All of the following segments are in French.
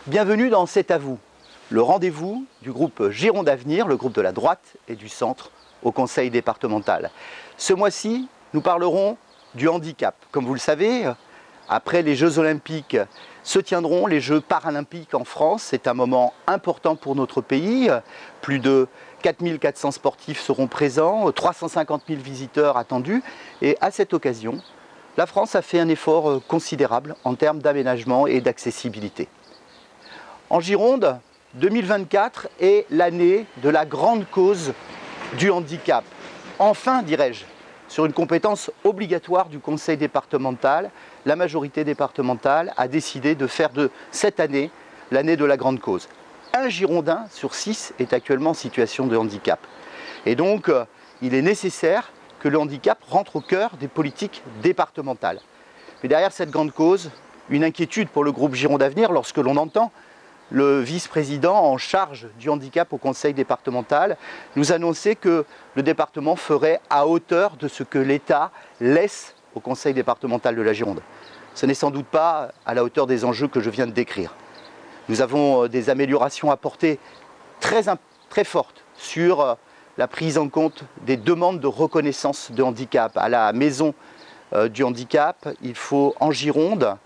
Bienvenue dans C'est à vous, le rendez-vous du groupe Gironde Avenir, le groupe de la droite et du centre au conseil départemental. Ce mois-ci, nous parlerons du handicap. Comme vous le savez, après les Jeux Olympiques se tiendront les Jeux Paralympiques en France. C'est un moment important pour notre pays. Plus de 4400 sportifs seront présents, 350 000 visiteurs attendus. Et à cette occasion, la France a fait un effort considérable en termes d'aménagement et d'accessibilité. En Gironde, 2024 est l'année de la grande cause du handicap. Enfin, dirais-je, sur une compétence obligatoire du conseil départemental, la majorité départementale a décidé de faire de cette année l'année de la grande cause. Un Girondin sur 6 est actuellement en situation de handicap. Et donc, il est nécessaire que le handicap rentre au cœur des politiques départementales. Mais derrière cette grande cause, une inquiétude pour le groupe Gironde Avenir lorsque l'on entend le vice-président en charge du handicap au conseil départemental nous annoncer que le département ferait à hauteur de ce que l'État laisse au conseil départemental de la Gironde. Ce n'est sans doute pas à la hauteur des enjeux que je viens de décrire. Nous avons des améliorations apportées très fortes sur la prise en compte des demandes de reconnaissance de handicap. À la maison du handicap, il faut en Gironde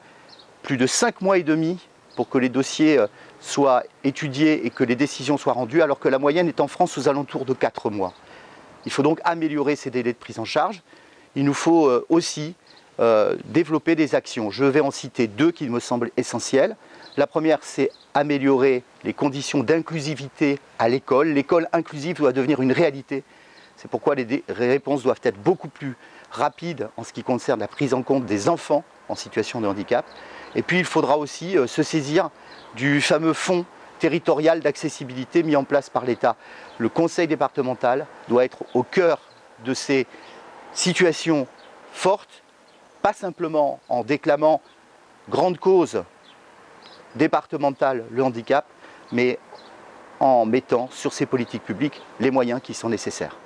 plus de 5 mois et demi pour que les dossiers soient étudiés et que les décisions soient rendues, alors que la moyenne est en France aux alentours de 4 mois. Il faut donc améliorer ces délais de prise en charge. Il nous faut aussi développer des actions. Je vais en citer 2 qui me semblent essentielles. La première, c'est améliorer les conditions d'inclusivité à l'école. L'école inclusive doit devenir une réalité. C'est pourquoi les réponses doivent être beaucoup plus rapides en ce qui concerne la prise en compte des enfants en situation de handicap. Et puis il faudra aussi se saisir du fameux fonds territorial d'accessibilité mis en place par l'État. Le conseil départemental doit être au cœur de ces situations fortes, pas simplement en déclamant grande cause départementale le handicap, mais en mettant sur ces politiques publiques les moyens qui sont nécessaires.